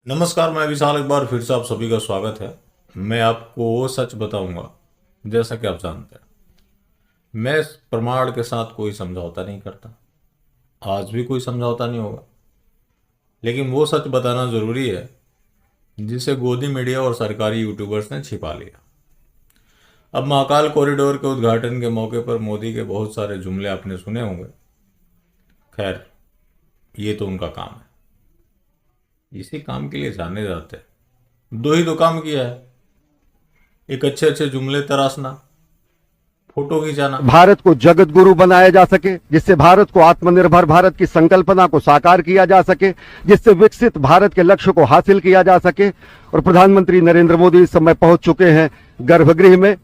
नमस्कार, मैं विशाल। एक बार फिर से आप सभी का स्वागत है। मैं आपको वो सच बताऊंगा जैसा कि आप जानते हैं, मैं इस प्रमाण के साथ कोई समझौता नहीं करता। आज भी कोई समझौता नहीं होगा, लेकिन वो सच बताना जरूरी है जिसे गोदी मीडिया और सरकारी यूट्यूबर्स ने छिपा लिया। अब महाकाल कॉरिडोर के उद्घाटन के मौके पर मोदी के बहुत सारे जुमले आपने सुने होंगे। खैर, ये तो उनका काम है, इसी काम के लिए जाने जाते हैं। दो ही तो काम किया है, एक अच्छे अच्छे जुमले तराशना, फोटो खिंचाना। भारत को जगत गुरु बनाया जा सके, जिससे भारत को आत्मनिर्भर भारत की संकल्पना को साकार किया जा सके, जिससे विकसित भारत के लक्ष्य को हासिल किया जा सके। और प्रधानमंत्री नरेंद्र मोदी इस समय पहुंच चुके हैं गर्भगृह में।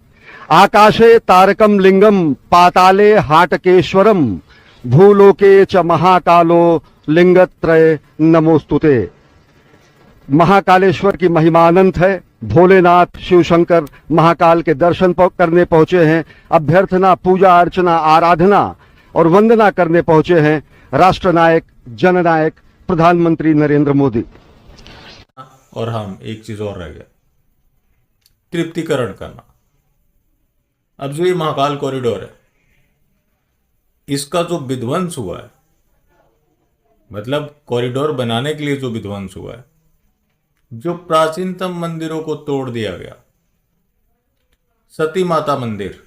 आकाशे तारकम लिंगम पाताले हाटकेश्वरम भूलोके च महाकालो लिंगत्रय नमोस्तुते। महाकालेश्वर की महिमा अनंत है। भोलेनाथ शिव शंकर महाकाल के दर्शन करने पहुंचे हैं। अभ्यर्थना, पूजा अर्चना, आराधना और वंदना करने पहुंचे हैं राष्ट्रनायक, जननायक प्रधानमंत्री नरेंद्र मोदी। और हम एक चीज और रह गया, तृप्तिकरण करना। अब जो ये महाकाल कॉरिडोर है, इसका जो विध्वंस हुआ है, मतलब कॉरिडोर बनाने के लिए जो विध्वंस हुआ है, जो प्राचीनतम मंदिरों को तोड़ दिया गया। सती माता मंदिर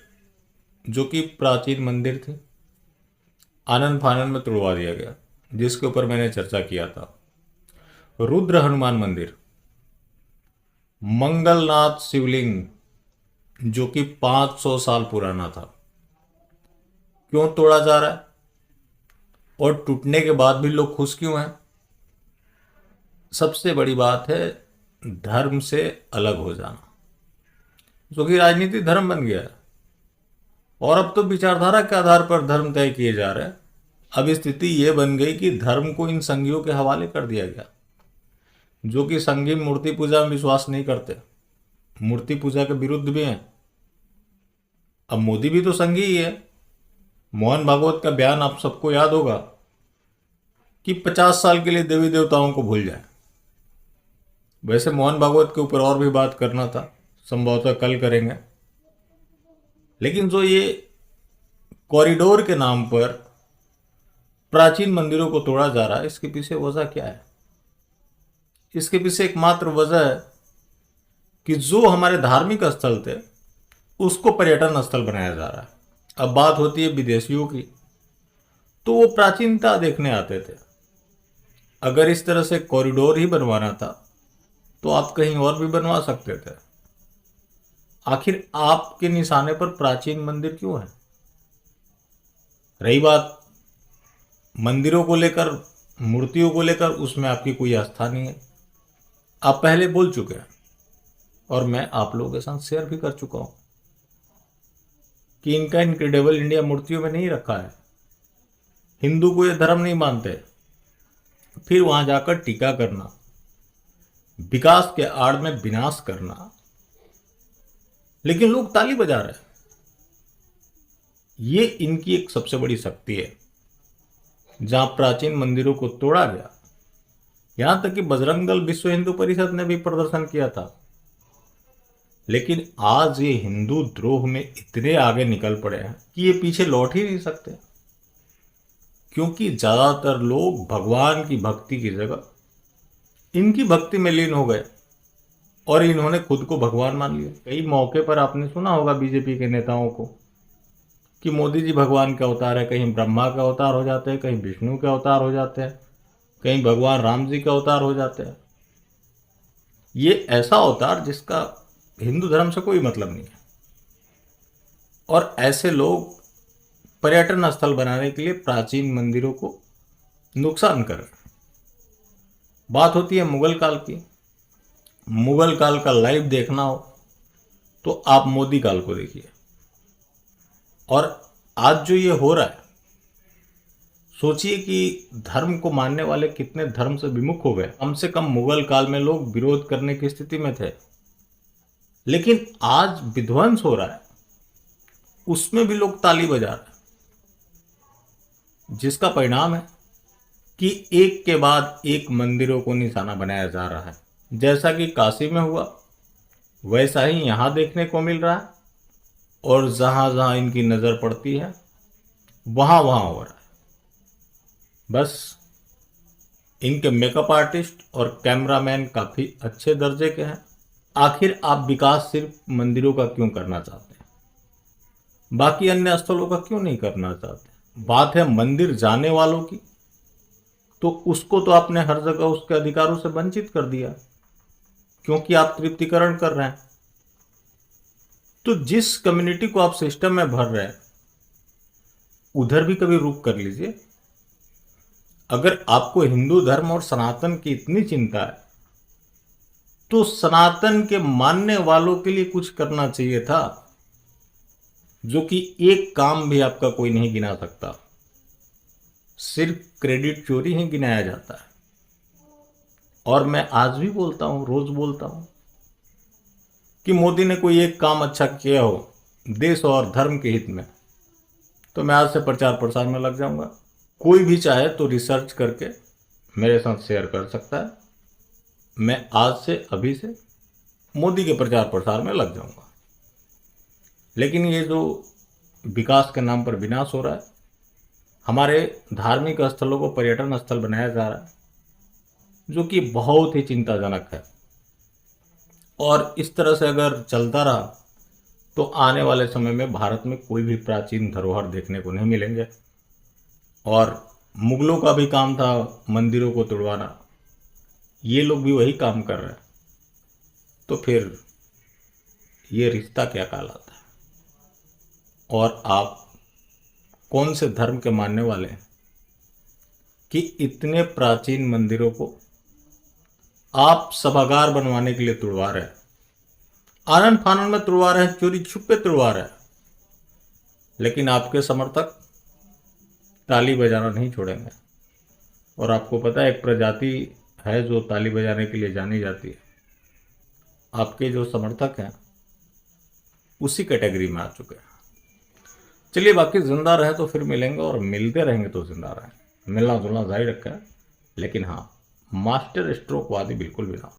जो कि प्राचीन मंदिर थी, आनन फानन में तोड़वा दिया गया, जिसके ऊपर मैंने चर्चा किया था। रुद्र हनुमान मंदिर, मंगलनाथ शिवलिंग जो कि 500 साल पुराना था, क्यों तोड़ा जा रहा है? और टूटने के बाद भी लोग खुश क्यों हैं? सबसे बड़ी बात है धर्म से अलग हो जाना, जो कि राजनीति धर्म बन गया है। और अब तो विचारधारा के आधार पर धर्म तय किए जा रहे हैं। अब स्थिति यह बन गई कि धर्म को इन संघियों के हवाले कर दिया गया, जो कि संघी मूर्ति पूजा में विश्वास नहीं करते, मूर्ति पूजा के विरुद्ध भी हैं। अब मोदी भी तो संघी ही है। मोहन भागवत का बयान आप सबको याद होगा कि 50 साल के लिए देवी देवताओं को भूल जाए। वैसे मोहन भागवत के ऊपर और भी बात करना था, संभवतः कल करेंगे। लेकिन जो ये कॉरिडोर के नाम पर प्राचीन मंदिरों को तोड़ा जा रहा है, इसके पीछे वजह क्या है? इसके पीछे एकमात्र वजह है कि जो हमारे धार्मिक स्थल थे उसको पर्यटन स्थल बनाया जा रहा है। अब बात होती है विदेशियों की, तो वो प्राचीनता देखने आते थे। अगर इस तरह से कॉरिडोर ही बनवाना था तो आप कहीं और भी बनवा सकते थे। आखिर आपके निशाने पर प्राचीन मंदिर क्यों है? रही बात मंदिरों को लेकर, मूर्तियों को लेकर, उसमें आपकी कोई आस्था नहीं है। आप पहले बोल चुके हैं और मैं आप लोगों के साथ शेयर भी कर चुका हूं कि इनका इनक्रेडिबल इंडिया मूर्तियों में नहीं रखा है। हिंदू को ये धर्म नहीं मानते, फिर वहां जाकर टीका करना, विकास के आड़ में विनाश करना, लेकिन लोग ताली बजा रहे हैं। ये इनकी एक सबसे बड़ी शक्ति है। जहां प्राचीन मंदिरों को तोड़ा गया, यहां तक कि बजरंग दल, विश्व हिंदू परिषद ने भी प्रदर्शन किया था। लेकिन आज ये हिंदू द्रोह में इतने आगे निकल पड़े हैं कि ये पीछे लौट ही नहीं सकते, क्योंकि ज्यादातर लोग भगवान की भक्ति की जगह इनकी भक्ति में लीन हो गए और इन्होंने खुद को भगवान मान लिया। कई मौके पर आपने सुना होगा बीजेपी के नेताओं को कि मोदी जी भगवान का अवतार है। कहीं ब्रह्मा का अवतार हो जाते हैं, कहीं विष्णु के अवतार हो जाते हैं, कहीं भगवान राम जी का अवतार हो जाते हैं। ये ऐसा अवतार जिसका हिंदू धर्म से कोई मतलब नहीं है। और ऐसे लोग पर्यटन स्थल बनाने के लिए प्राचीन मंदिरों को नुकसान कर रहे हैं। बात होती है मुगल काल की। मुगल काल का लाइव देखना हो तो आप मोदी काल को देखिए। और आज जो ये हो रहा है, सोचिए कि धर्म को मानने वाले कितने धर्म से विमुख हो गए। कम से कम मुगल काल में लोग विरोध करने की स्थिति में थे, लेकिन आज विध्वंस हो रहा है, उसमें भी लोग ताली बजा रहे हैं, जिसका परिणाम है कि एक के बाद एक मंदिरों को निशाना बनाया जा रहा है। जैसा कि काशी में हुआ वैसा ही यहाँ देखने को मिल रहा है, और जहां जहां इनकी नजर पड़ती है वहां वहां हो रहा है। बस इनके मेकअप आर्टिस्ट और कैमरामैन काफी अच्छे दर्जे के हैं। आखिर आप विकास सिर्फ मंदिरों का क्यों करना चाहते हैं, बाकी अन्य स्थलों का क्यों नहीं करना चाहते? बात है मंदिर जाने वालों की, तो उसको तो आपने हर जगह उसके अधिकारों से वंचित कर दिया, क्योंकि आप तृप्तिकरण कर रहे हैं। तो जिस कम्युनिटी को आप सिस्टम में भर रहे हैं उधर भी कभी रुक कर लीजिए। अगर आपको हिंदू धर्म और सनातन की इतनी चिंता है तो सनातन के मानने वालों के लिए कुछ करना चाहिए था, जो कि एक काम भी आपका कोई नहीं गिना सकता, सिर्फ क्रेडिट चोरी ही गिनाया जाता है। और मैं आज भी बोलता हूं, रोज बोलता हूं कि मोदी ने कोई एक काम अच्छा किया हो देश और धर्म के हित में, तो मैं आज से प्रचार प्रसार में लग जाऊंगा। कोई भी चाहे तो रिसर्च करके मेरे साथ शेयर कर सकता है। मैं आज से अभी से मोदी के प्रचार प्रसार में लग जाऊंगा। लेकिन ये जो विकास के नाम पर विनाश हो रहा है, हमारे धार्मिक स्थलों को पर्यटन स्थल बनाया जा रहा है, जो कि बहुत ही चिंताजनक है। और इस तरह से अगर चलता रहा तो आने वाले समय में भारत में कोई भी प्राचीन धरोहर देखने को नहीं मिलेंगे। और मुगलों का भी काम था मंदिरों को तुड़वाना, ये लोग भी वही काम कर रहे हैं। तो फिर ये रिश्ता क्या कहलाता है? और आप कौन से धर्म के मानने वाले हैं कि इतने प्राचीन मंदिरों को आप सभागार बनवाने के लिए तुड़वा रहे हैं, आनन फानन में तुड़वा रहे हैं, चोरी छुपे तुड़वा रहे हैं, लेकिन आपके समर्थक ताली बजाना नहीं छोड़ेंगे। और आपको पता है एक प्रजाति है जो ताली बजाने के लिए जानी जाती है, आपके जो समर्थक हैं उसी कैटेगरी में आ चुके हैं। चलिए, बाकी जिंदा रहे तो फिर मिलेंगे, और मिलते रहेंगे तो जिंदा रहेंगे। मिलना जुलना जारी रखा है, लेकिन हाँ, मास्टर स्ट्रोक वादी बिल्कुल भी ना।